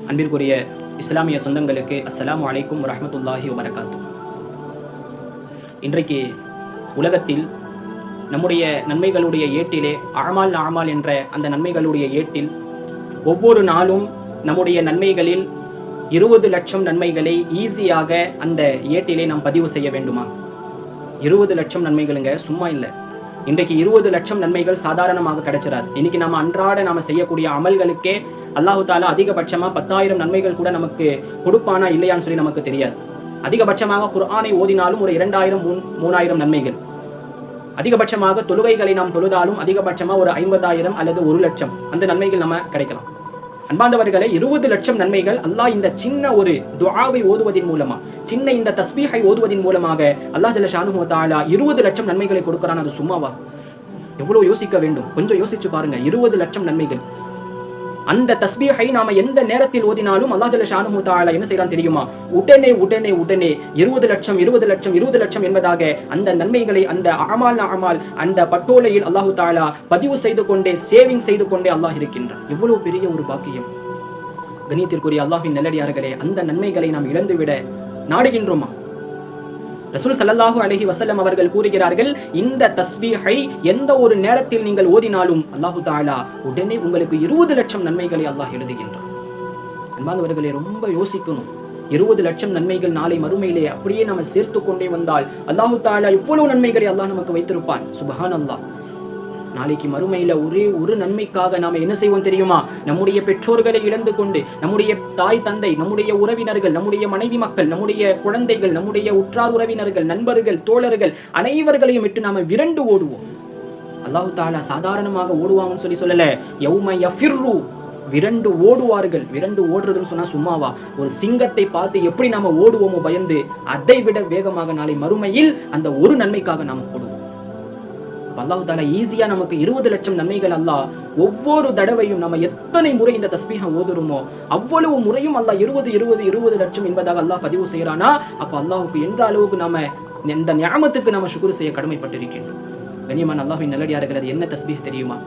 அன்பிற்குரிய இஸ்லாமிய சொந்தங்களுக்கு அஸ்ஸலாமு அலைக்கும் வரஹ்மத்துல்லாஹி வபரகாத்துஹு. இன்றைக்கு உலகத்தில் நம்முடைய நன்மைகளுடைய ஏட்டிலே அமால் என்ற அந்த நன்மைகளுடைய ஏட்டில் ஒவ்வொரு நாளும் நம்முடைய நன்மைகளில் 20 லட்சம் நன்மைகளை ஈஸியாக அந்த ஏட்டிலே நாம் பதிவு செய்ய வேண்டுமா? 20 லட்சம் நன்மைகளுங்க, சும்மா இல்லை. இன்றைக்கு 20 லட்சம் நன்மைகள் சாதாரணமாக கிடைச்சிடாது. இன்னைக்கு நம்ம அன்றாட நாம செய்யக்கூடிய அமல்களுக்கே அல்லாஹு தாலா அதிகபட்சமா 10,000 நன்மைகள் கூட நமக்கு கொடுப்பானா இல்லையான்னு சொல்லி நமக்கு தெரியாது. அதிகபட்சமாக குர்ஆனை ஓதினாலும் ஒரு 2,000 3,000 நன்மைகள். அதிகபட்சமாக தொழுகைகளை நாம் தொழுதாலும் அதிகபட்சமா ஒரு 50,000 அல்லது 1 லட்சம் அந்த நன்மைகள் நம்ம கிடைக்கலாம். அன்பாந்தவர்களே, 20 லட்சம் நன்மைகள் அல்லாஹ் இந்த சின்ன ஒரு துஆவை ஓதுவதின் மூலமா, சின்ன இந்த தஸ்பீஹை ஓதுவதின் மூலமாக அல்லாஹ் ஜல்ல ஷானுஹு வ தஆலா 20 லட்சம் நன்மைகளை கொடுக்கிறான். அது சும்மாவா? எவ்வளவு யோசிக்க வேண்டும், கொஞ்சம் யோசிச்சு பாருங்க. 20 லட்சம் நன்மைகள். அந்த தஸ்பீஹை நாம எந்த நேரத்தில் ஓதினாலும் அல்லாஹ் ஜல்ல ஷானுஹு வ தஆலா என்ன செய்யறான் தெரியுமா? உடனே 20 லட்சம் என்பதாக அந்த நன்மைகளை அந்த அமால் அந்த பட்டோலையில் அல்லாஹு தஆலா பதிவு செய்து கொண்டே, சேவிங் செய்து கொண்டே அல்லாஹ் இருக்கின்றான். எவ்வளவு பெரிய ஒரு பாக்கியம். கண்ணியத்திற்குரிய அல்லாஹ்வின் நல்லடியார்களே, அந்த நன்மைகளை நாம் இழந்துவிட நாடுகின்றோமா? ரசூல் ஸல்லல்லாஹு அலைஹி வஸல்லம் அவர்கள் கூறுகிறார்கள், இந்த தஸ்பீஹை எந்த ஒரு நேரத்தில் நீங்கள் ஓதினாலும் அல்லாஹு தஆலா உடனே உங்களுக்கு 20 லட்சம் நன்மைகளை அல்லாஹ் எழுதுகின்றான். அன்பானவர்களே, ரொம்ப யோசிக்கணும். 20 லட்சம் நன்மைகள் நாளை மறுமையிலே அப்படியே நாம சேர்த்து கொண்டே வந்தால் அல்லாஹு தஆலா இவ்வளவு நன்மைகளை அல்லாஹ் நமக்கு வைத்திருப்பான். சுப்ஹானல்லாஹ். நாளைக்கு மறுமையில ஒரே ஒரு நன்மைக்காக நாம என்ன செய்வோம் தெரியுமா? நம்முடைய பெற்றோர்களை இழந்து கொண்டு, நம்முடைய தாய் தந்தை, நம்முடைய உறவினர்கள், நம்முடைய மனைவி மக்கள், நம்முடைய குழந்தைகள், நம்முடைய உற்றார் உறவினர்கள், நண்பர்கள், தோழர்கள் அனைவர்களையும் விட்டு நாம விரண்டு ஓடுவோம். அல்லாஹு தஆலா சாதாரணமாக ஓடுவாங்கன்னு சொல்லல. யௌம யஃபிர்ரு, விரண்டு ஓடுவார்கள். விரண்டு ஓடுறதுன்னு சொன்னா சும்மாவா? ஒரு சிங்கத்தை பார்த்து எப்படி நாம ஓடுவோமோ பயந்து, அதை விட வேகமாக நாளை மறுமையில் அந்த ஒரு நன்மைக்காக நாம ஓடுவோம். அல்லாஹ் தஆலா ஈஸியா நமக்கு 20 லட்சம் நன்மைகள் அல்லாஹ் ஒவ்வொரு தடவையும் நம்ம எத்தனை முறை இந்த தஸ்பீஹை ஓதுறோமோ அவ்வளவு முறையும் அல்லாஹ் 20 லட்சம் என்பதாக அல்லாஹ் பதிவு செய்யறானா? அப்ப அல்லாஹ்வுக்கு எந்த அளவுக்கு நாம இந்த நிஅமத்துக்கு நாம ஷுக்ர் செய்ய கடமைப்பட்டிருக்கின்றோம். கண்ணியமான அல்லாஹ்வின் நல்லடியார்களே, அது என்ன தஸ்பீஹ் தெரியுமா?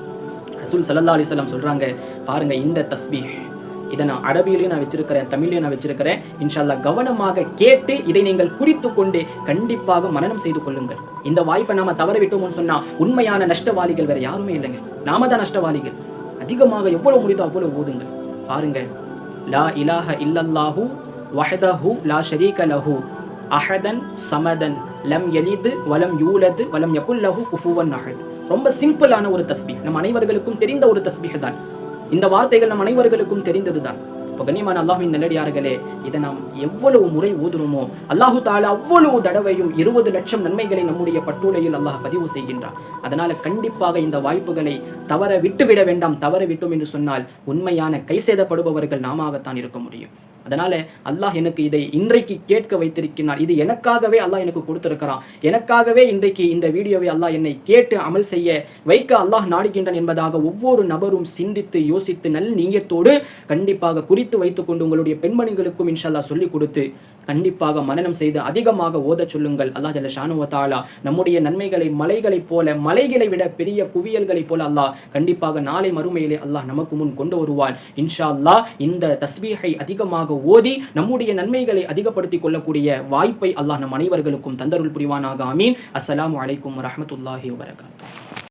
ரசூல் ஸல்லல்லாஹு அலைஹி வஸல்லம் சொல்றாங்க, பாருங்க, இந்த தஸ்பீஹ் இதை நான் அரபியிலையும் நான் வச்சிருக்கிறேன், தமிழ்லையும் நான் வச்சிருக்கிறேன். இன்ஷா அல்லாஹ் கவனமாக கேட்டு இதை நீங்கள் குறித்து கொண்டு கண்டிப்பாக மனனம் செய்து கொள்ளுங்கள். இந்த வாய்ப்பை நாம தவறவிட்டோம்னு சொன்னா உண்மையான நஷ்டவாளிகள் வேற யாருமே இல்லைங்க. நாம தான் நஷ்டவாளிகள். அதிகமாக எவ்வளவு முடியுதோ அவ்வளவு ஓதுங்கள். பாருங்க, லா இலாஹ இல்லல்லாஹு வஹ்தஹு லா ஷரீக லஹு அஹதன் ஸமதன் லம் யலித் வலம் யூலத் வலம் யகுல் லஹு குஃபுவன் அஹத். ரொம்ப சிம்பிளான ஒரு தஸ்பீஹ், நம் அனைவர்களுக்கும் தெரிந்த ஒரு தஸ்பீஹ் தான். இந்த வார்த்தைகள் நம் அனைவர்களுக்கும் தெரிந்ததுதான். இப்போ கண்ணியமான அல்லாஹ்வின் நல்லடியார்களே, இதை நாம் எவ்வளவு முறை ஓதுறோமோ அல்லாஹு தஆலா அவ்வளவு தடவையும் 20 லட்சம் நன்மைகளை நம்முடைய பட்டோலையில் அல்லாஹ் பதிவு செய்கின்றான். அதனால கண்டிப்பாக இந்த வாய்ப்புகளை தவற விட்டுவிட வேண்டாம். தவற விட்டோம் என்று சொன்னால் உண்மையான கைசேதப்படுபவர்கள் நாமத்தான் இருக்க முடியும். அதனால அல்லாஹ் எனக்கு இதை இன்றைக்கு கேட்க வைத்திருக்கிறான். இது எனக்காகவே அல்லாஹ் எனக்கு கொடுத்திருக்கிறான். எனக்காகவே இன்றைக்கு இந்த வீடியோவை அல்லாஹ் என்னை கேட்டு அமல் செய்ய வைக்க அல்லாஹ் நாடுகின்றான் என்பதாக ஒவ்வொரு நபரும் சிந்தித்து யோசித்து நல் நீயத்தோடு கண்டிப்பாக குறித்து வைத்துக்கொண்டு உங்களுடைய பெண்மணிகளுக்கும் இன்ஷா அல்லாஹ் சொல்லிக் கொடுத்து கண்டிப்பாக மனனம் செய்து அதிகமாக ஓதச் சொல்லுங்கள். அல்லாஹ் ஜல்ல ஷானுஹு வ தஆலா நம்முடைய நன்மைகளை மலைகளைப் போல, மலைகளை விட பெரிய குவியல்களைப் போல அல்லாஹ் கண்டிப்பாக நாளை மறுமையிலே அல்லாஹ் நமக்கு முன் கொண்டு வருவான். இன்ஷா அல்லாஹ் இந்த தஸ்பீஹை அதிகமாக ஓதி நம்முடைய நன்மைகளை அதிகப்படுத்திக் கொள்ளக்கூடிய வாய்ப்பை அல்லாஹ் நம் அனைவர்களுக்கும் தந்தருள் புரிவானாக. ஆமீன். அஸ்ஸலாமு அலைக்கும் வரஹ்மத்துல்லாஹி வபரகாத்துஹு.